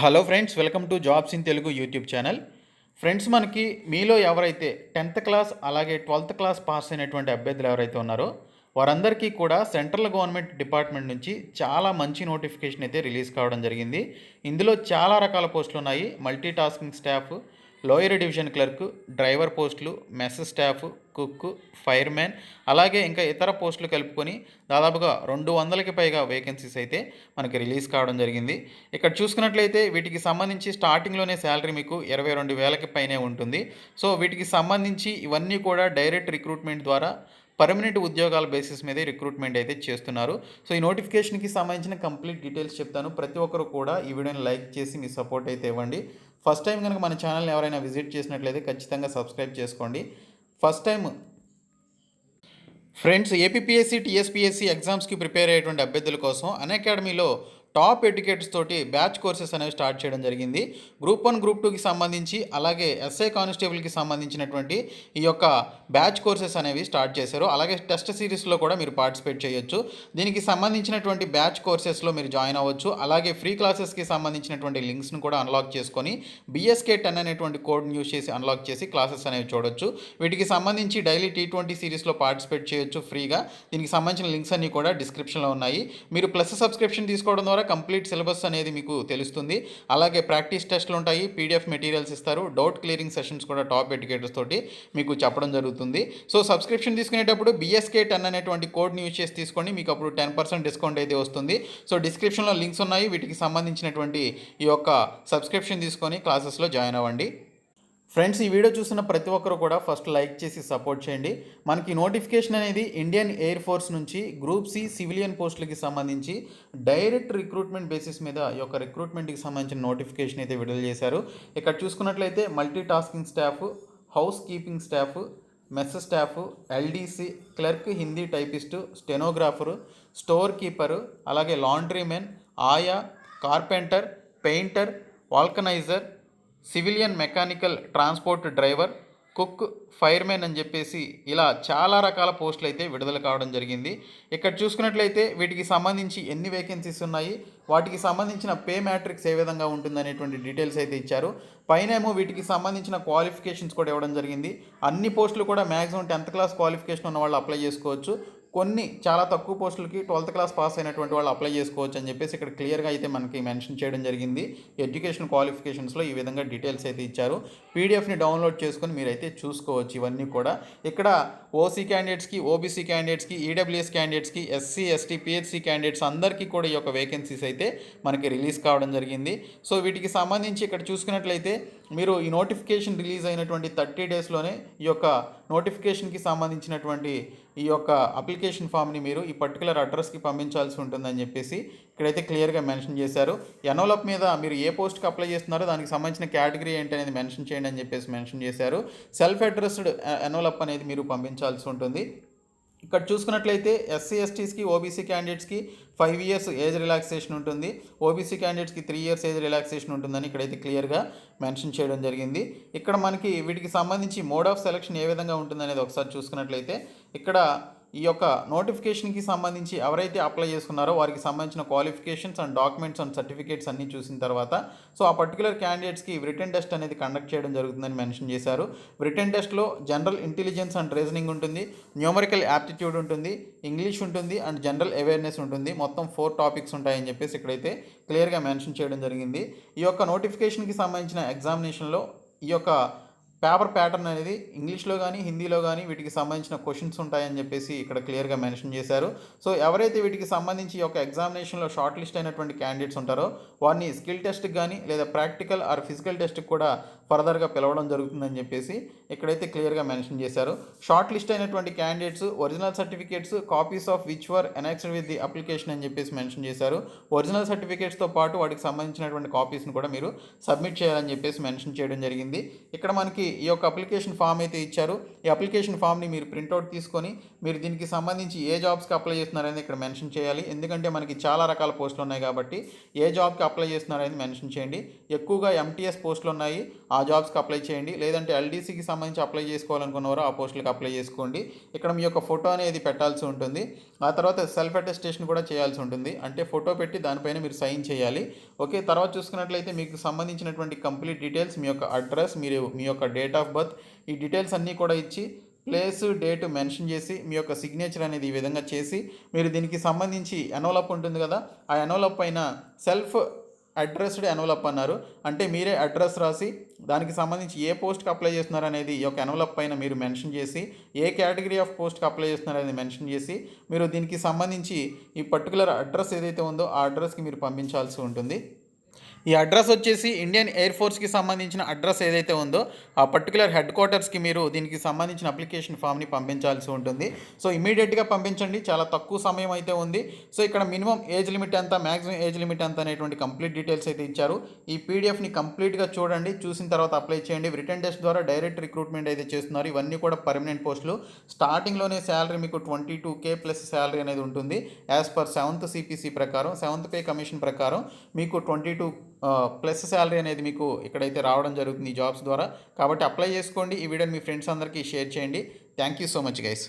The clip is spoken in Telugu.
Hello friends, welcome to jobs in Telugu YouTube channel. Friends, మనకి మీలో ఎవరైతే 10th క్లాస్ అలాగే 12th క్లాస్ పాస్ అయినటువంటి అభ్యర్థులు ఎవరైతే ఉన్నారో వారందరికీ కూడా సెంట్రల్ గవర్నమెంట్ డిపార్ట్మెంట్ నుంచి చాలా మంచి నోటిఫికేషన్ అయితే రిలీజ్ కావడం జరిగింది. ఇందులో చాలా రకాల పోస్టులు ఉన్నాయి. Multi tasking staff, lower division clerk, driver పోస్టులు, మెస్ స్టాఫ్, కుక్, ఫైర్మ్యాన్, అలాగే ఇంకా ఇతర పోస్టులు కలుపుకొని దాదాపుగా 200కి పైగా వేకెన్సీస్ అయితే మనకి రిలీజ్ కావడం జరిగింది. ఇక్కడ చూసుకున్నట్లయితే వీటికి సంబంధించి స్టార్టింగ్లోనే శాలరీ మీకు 22,000కి పైనే ఉంటుంది. సో వీటికి సంబంధించి ఇవన్నీ కూడా డైరెక్ట్ రిక్రూట్మెంట్ ద్వారా పర్మనెంట్ ఉద్యోగాల బేసిస్ మీదే రిక్రూట్మెంట్ అయితే చేస్తున్నారు. సో ఈ నోటిఫికేషన్కి సంబంధించిన కంప్లీట్ డీటెయిల్స్ చెప్తాను. ప్రతి ఒక్కరు కూడా ఈ వీడియోని లైక్ చేసి మీ సపోర్ట్ అయితే ఇవ్వండి. ఫస్ట్ టైం కనుక మన ఛానల్ని ఎవరైనా విజిట్ చేసినట్లయితే ఖచ్చితంగా సబ్స్క్రైబ్ చేసుకోండి. First time friends, APPSC, TSPSC ఎగ్జామ్స్కి ప్రిపేర్ అయ్యేటువంటి అభ్యర్థుల కోసం అన్అకాడమీలో టాప్ ఎడ్యుకేటర్స్ తోటి బ్యాచ్ కోర్సెస్ అనేవి స్టార్ట్ చేయడం జరిగింది. గ్రూప్ 1, గ్రూప్ 2కి సంబంధించి అలాగే ఎస్ఐ కానిస్టేబుల్కి సంబంధించినటువంటి ఈ యొక్క బ్యాచ్ కోర్సెస్ అనేవి స్టార్ట్ చేశారు. అలాగే టెస్ట్ సిరీస్లో కూడా మీరు పార్టిసిపేట్ చేయొచ్చు. దీనికి సంబంధించినటువంటి బ్యాచ్ కోర్సెస్లో మీరు జాయిన్ అవ్వచ్చు. అలాగే ఫ్రీ క్లాసెస్కి సంబంధించినటువంటి లింక్స్ను కూడా అన్లాక్ చేసుకొని BSK10 అనేటువంటి కోడ్ని యూజ్ చేసి అన్లాక్ చేసి క్లాసెస్ అనేవి చూడొచ్చు. వీటికి సంబంధించి డైలీ T20 సిరీస్లో పార్టిసిపేట్ చేయొచ్చు ఫ్రీగా. దీనికి సంబంధించిన లింక్స్ అన్నీ కూడా డిస్క్రిప్షన్లో ఉన్నాయి. మీరు ప్లస్ సబ్స్క్రిప్షన్ తీసుకోవడం ద్వారా కంప్లీట్ సిలబస్ అనేది మీకు తెలుస్తుంది. అలాగే ప్రాక్టీస్ టెస్ట్లు ఉంటాయి, PDF మెటీరియల్స్ ఇస్తారు, డౌట్ క్లియరింగ్ సెషన్స్ కూడా టాప్ ఎడ్యుకేటర్స్ తోటి మీకు చెప్పడం జరుగుతుంది. సో సబ్స్క్రిప్షన్ తీసుకునేటప్పుడు BSK10 అనేటువంటి కోడ్ని యూజ్ చేసి తీసుకోండి. మీకు అప్పుడు 10% డిస్కౌంట్ అయితే వస్తుంది. సో డిస్క్రిప్షన్లో లింక్స్ ఉన్నాయి. వీటికి సంబంధించినటువంటి ఈ యొక్క సబ్స్క్రిప్షన్ తీసుకొని క్లాసెస్లో జాయిన్ అవ్వండి. ఫ్రెండ్స్, ఈ వీడియో చూస్తున్న ప్రతి ఒక్కరు కూడా ఫస్ట్ లైక్ చేసి సపోర్ట్ చేయండి. మనకి నోటిఫికేషన్ అనేది ఇండియన్ ఎయిర్ ఫోర్స్ నుంచి గ్రూప్ C సివిలియన్ పోస్టులకి సంబంధించి డైరెక్ట్ రిక్రూట్మెంట్ బేసిస్ మీద ఈ యొక్క రిక్రూట్మెంట్కి సంబంధించిన నోటిఫికేషన్ అయితే విడుదల చేశారు. ఇక్కడ చూసుకున్నట్లయితే multi tasking staff, house keeping staff, mess staff, LDC clerk, Hindi typist, stenographer, store keeper, అలాగే లాండ్రీమెన్, ఆయా, carpenter, painter, vulcaniser, civilian mechanical transport driver, cook, firemen అని చెప్పేసి ఇలా చాలా రకాల పోస్టులు అయితే విడుదల కావడం జరిగింది. ఇక్కడ చూసుకున్నట్లయితే వీటికి సంబంధించి ఎన్ని వేకెన్సీస్ ఉన్నాయి, వాటికి సంబంధించిన పే మ్యాట్రిక్స్ ఏ విధంగా ఉంటుందనేటువంటి డీటెయిల్స్ అయితే ఇచ్చారు. పైనేమో వీటికి సంబంధించిన క్వాలిఫికేషన్స్ కూడా ఇవ్వడం జరిగింది. అన్ని పోస్టులు కూడా మ్యాక్సిమం 10th క్లాస్ క్వాలిఫికేషన్ ఉన్న వాళ్ళు అప్లై చేసుకోవచ్చు. కొన్ని చాలా తక్కువ పోస్టులకి 12th క్లాస్ పాస్ అయినటువంటి వాళ్ళు అప్లై చేసుకోవచ్చు అని చెప్పేసి ఇక్కడ క్లియర్గా అయితే మనకి మెన్షన్ చేయడం జరిగింది. ఎడ్యుకేషన్ క్వాలిఫికేషన్స్లో ఈ విధంగా డీటెయిల్స్ అయితే ఇచ్చారు. PDFని డౌన్లోడ్ చేసుకొని మీరైతే చూసుకోవచ్చు. ఇవన్నీ కూడా ఇక్కడ OC క్యాండిడేట్స్కి, OBC క్యాండిడేట్స్కి, EWS క్యాండిడేట్స్కి, SC, ST, PHC క్యాండిడేట్స్ అందరికీ కూడా ఈ యొక్క వేకెన్సీస్ అయితే మనకి రిలీజ్ కావడం జరిగింది. సో వీటికి సంబంధించి ఇక్కడ చూసుకున్నట్లయితే మీరు ఈ నోటిఫికేషన్ రిలీజ్ అయినటువంటి 30 డేస్లోనే ఈ యొక్క నోటిఫికేషన్కి సంబంధించినటువంటి ఈ యొక్క అప్లికేషన్ ఫామ్ని మీరు ఈ పర్టికులర్ అడ్రస్కి పంపించాల్సి ఉంటుందని చెప్పేసి ఇక్కడైతే క్లియర్గా మెన్షన్ చేశారు. ఎన్వలప్ మీద మీరు ఏ పోస్ట్కి అప్లై చేస్తున్నారో దానికి సంబంధించిన కేటగిరీ ఏంటి అనేది మెన్షన్ చేయండి అని చెప్పేసి మెన్షన్ చేశారు. సెల్ఫ్ అడ్రస్డ్ ఎన్వలప్ అనేది మీరు పంపించాల్సి ఉంటుంది. ఇక్కడ చూసుకున్నట్లయితే SC, STస్కి, OBC క్యాండిడేట్స్కి 5 years ఏజ్ రిలాక్సేషన్ ఉంటుంది. OBC క్యాండిడేట్స్కి 3 years ఏజ్ రిలాక్సేషన్ ఉంటుందని ఇక్కడైతే క్లియర్గా మెన్షన్ చేయడం జరిగింది. ఇక్కడ మనకి వీటికి సంబంధించి మోడ్ ఆఫ్ సెలక్షన్ ఏ విధంగా ఉంటుందనేది ఒకసారి చూసుకున్నట్లయితే ఇక్కడ ఈ యొక్క నోటిఫికేషన్కి సంబంధించి ఎవరైతే అప్లై చేసుకున్నారో వారికి సంబంధించిన qualifications and documents and certificates అన్నీ చూసిన తర్వాత సో ఆ పర్టికులర్ క్యాండిడేట్స్కి రిటన్ టెస్ట్ అనేది కండక్ట్ చేయడం జరుగుతుందని మెన్షన్ చేశారు. రిటన్ టెస్ట్లో జనరల్ ఇంటెలిజెన్స్ అండ్ రీజనింగ్ ఉంటుంది, న్యూమరికల్ యాప్టిట్యూడ్ ఉంటుంది, ఇంగ్లీష్ ఉంటుంది అండ్ జనరల్ అవేర్నెస్ ఉంటుంది. మొత్తం 4 టాపిక్స్ ఉంటాయని చెప్పేసి ఇక్కడైతే క్లియర్గా మెన్షన్ చేయడం జరిగింది. ఈ యొక్క నోటిఫికేషన్కి సంబంధించిన ఎగ్జామినేషన్లో ఈ యొక్క పేపర్ ప్యాటర్న్ అనేది ఇంగ్లీష్లో కానీ హిందీలో కానీ వీటికి సంబంధించిన క్వశ్చన్స్ ఉంటాయని చెప్పేసి ఇక్కడ క్లియర్గా మెన్షన్ చేశారు. సో ఎవరైతే వీటికి సంబంధించి ఈ యొక్క ఎగ్జామినేషన్లో షార్ట్ లిస్ట్ అయినటువంటి క్యాండిడేట్స్ ఉంటారో వారిని స్కిల్ టెస్ట్కి కానీ లేదా ప్రాక్టికల్ ఆర్ ఫిజికల్ టెస్ట్కి కూడా ఫర్దర్గా పిలవడం జరుగుతుందని చెప్పేసి ఇక్కడైతే క్లియర్గా మెన్షన్ చేశారు. షార్ట్ లిస్ట్ అయినటువంటి candidates original certificates, copies of which were annexed with the application అని చెప్పేసి మెన్షన్ చేశారు. ఒరిజినల్ సర్టిఫికేట్స్తో పాటు వాటికి సంబంధించినటువంటి కాపీస్ని కూడా మీరు సబ్మిట్ చేయాలని చెప్పేసి మెన్షన్ చేయడం జరిగింది. ఇక్కడ మనకి ఈ యొక్క అప్లికేషన్ ఫామ్ అయితే ఇచ్చారు. ఈ అప్లికేషన్ ఫామ్ని మీరు ప్రింట్అవుట్ తీసుకొని మీరు దీనికి సంబంధించి ఏ జాబ్స్కి అప్లై చేస్తున్నారనేది ఇక్కడ మెన్షన్ చేయాలి. ఎందుకంటే మనకి చాలా రకాల పోస్టులు ఉన్నాయి కాబట్టి ఏ జాబ్కి అప్లై చేస్తున్నారనేది మెన్షన్ చేయండి. ఎక్కువగా MTS పోస్టులు ఉన్నాయి, ఆ జాబ్స్కి అప్లై చేయండి. లేదంటే LDCకి సంబంధించి అప్లై చేసుకోవాలనుకున్నవారు ఆ పోస్టులకు అప్లై చేసుకోండి. ఇక్కడ మీ యొక్క ఫోటో అనేది పెట్టాల్సి ఉంటుంది. ఆ తర్వాత సెల్ఫ్ అటెస్టేషన్ కూడా చేయాల్సి ఉంటుంది. అంటే ఫోటో పెట్టి దానిపైన మీరు సైన్ చేయాలి. ఓకే. తర్వాత చూసుకున్నట్లయితే మీకు సంబంధించినటువంటి కంప్లీట్ డీటెయిల్స్, మీ యొక్క అడ్రస్, మీ యొక్క డేట్ ఆఫ్ బర్త్, ఈ డీటెయిల్స్ అన్నీ కూడా ఇచ్చి ప్లేస్, డేట్ మెన్షన్ చేసి మీ యొక్క సిగ్నేచర్ అనేది ఈ విధంగా చేసి మీరు దీనికి సంబంధించి ఎన్వలప్ ఉంటుంది కదా, ఆ ఎన్వలప్ పైన సెల్ఫ్ అడ్రస్డ్ ఎన్వలప్ అన్నారు. అంటే మీరే అడ్రస్ రాసి దానికి సంబంధించి ఏ పోస్ట్కి అప్లై చేస్తున్నారు అనేది ఈ యొక్క ఎన్వలప్ పైన మీరు మెన్షన్ చేసి, ఏ కేటగిరీ ఆఫ్ పోస్ట్కి అప్లై చేస్తున్నారు అనేది మెన్షన్ చేసి మీరు దీనికి సంబంధించి ఈ పర్టికులర్ అడ్రస్ ఏదైతే ఉందో ఆ అడ్రస్కి మీరు పంపించాల్సి ఉంటుంది. ఈ అడ్రస్ వచ్చేసి ఇండియన్ ఎయిర్ ఫోర్స్కి సంబంధించిన అడ్రస్ ఏదైతే ఉందో ఆ పర్టికులర్ హెడ్ క్వార్టర్స్కి మీరు దీనికి సంబంధించిన అప్లికేషన్ ఫామ్ని పంపించాల్సి ఉంటుంది. సో ఇమీడియట్గా పంపించండి, చాలా తక్కువ సమయం అయితే ఉంది. సో ఇక్కడ మినిమం ఏజ్ లిమిట్ ఎంత, మ్యాక్సిమం ఏజ్ లిమిట్ ఎంత అనేటువంటి కంప్లీట్ డీటెయిల్స్ అయితే ఇచ్చారు. ఈ పీడిఎఫ్ని కంప్లీట్గా చూడండి, చూసిన తర్వాత అప్లై చేయండి. రిటర్న్ టెస్ట్ ద్వారా డైరెక్ట్ రిక్రూట్మెంట్ అయితే చేస్తున్నారు. ఇవన్నీ కూడా పర్మనెంట్ పోస్టులు. స్టార్టింగ్లోనే శాలరీ మీకు 22K ప్లస్ శాలరీ అనేది ఉంటుంది. యాజ్ పర్ 7th CPC ప్రకారం, 7th పే కమిషన్ ప్రకారం మీకు 22 ప్లస్ శాలరీ అనేది మీకు ఇక్కడైతే రావడం జరుగుతుంది ఈ జాబ్స్ ద్వారా. కాబట్టి అప్లై చేసుకోండి. ఈ వీడియోని మీ ఫ్రెండ్స్ అందరికీ షేర్ చేయండి. Thank you so much guys.